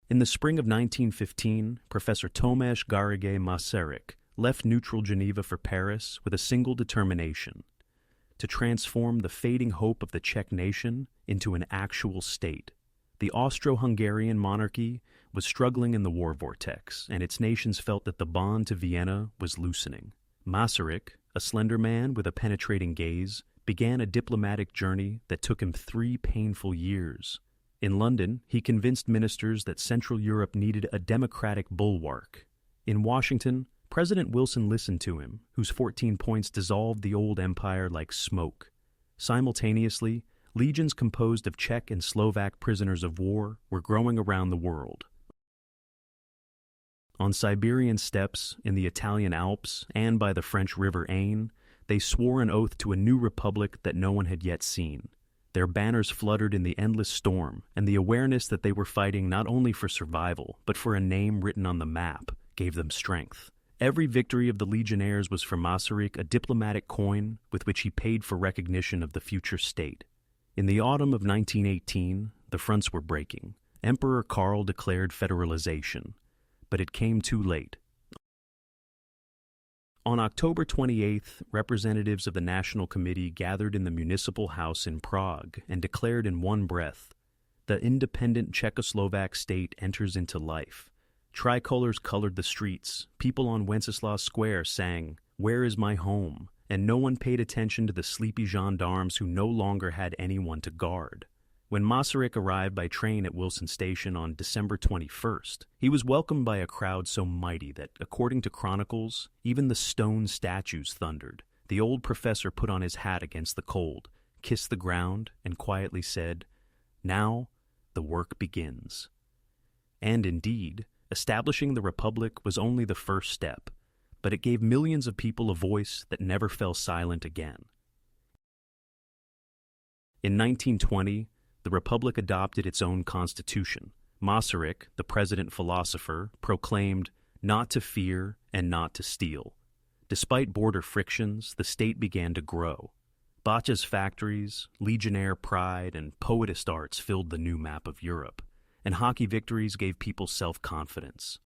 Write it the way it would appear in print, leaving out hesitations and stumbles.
In the spring of 1915, Professor Tomasz Garrigue Masaryk left neutral Geneva for Paris with a single determination: to transform the fading hope of the Czech nation into an actual state. The Austro-Hungarian monarchy was struggling in the war vortex, and its nations felt that the bond to Vienna was loosening. Masaryk, a slender man with a penetrating gaze, began a diplomatic journey that took him 3 painful years. In London, he convinced ministers that Central Europe needed a democratic bulwark. In Washington, President Wilson listened to him, whose 14 points dissolved the old empire like smoke. Simultaneously, legions composed of Czech and Slovak prisoners of war were growing around the world. On Siberian steppes, in the Italian Alps, and by the French River Aisne, they swore an oath to a new republic that no one had yet seen. Their banners fluttered in the endless storm, and the awareness that they were fighting not only for survival, but for a name written on the map, gave them strength. Every victory of the legionnaires was for Masaryk a diplomatic coin with which he paid for recognition of the future state. In the autumn of 1918, the fronts were breaking. Emperor Karl declared federalization, but it came too late. On October 28th, representatives of the National Committee gathered in the Municipal House in Prague and declared in one breath, "The independent Czechoslovak state enters into life." Tricolors colored the streets. People on Wenceslas Square sang, "Where is my home?" And no one paid attention to the sleepy gendarmes who no longer had anyone to guard. When Masaryk arrived by train at Wilson Station on December 21st, he was welcomed by a crowd so mighty that, according to chronicles, even the stone statues thundered. The old professor put on his hat against the cold, kissed the ground, and quietly said, "Now the work begins." And indeed, establishing the Republic was only the first step, but it gave millions of people a voice that never fell silent again. In 1920, the Republic adopted its own constitution. Masaryk, the president-philosopher, proclaimed not to fear and not to steal. Despite border frictions, the state began to grow. Botch's factories, legionnaire pride, and poetist arts filled the new map of Europe, and hockey victories gave people self-confidence.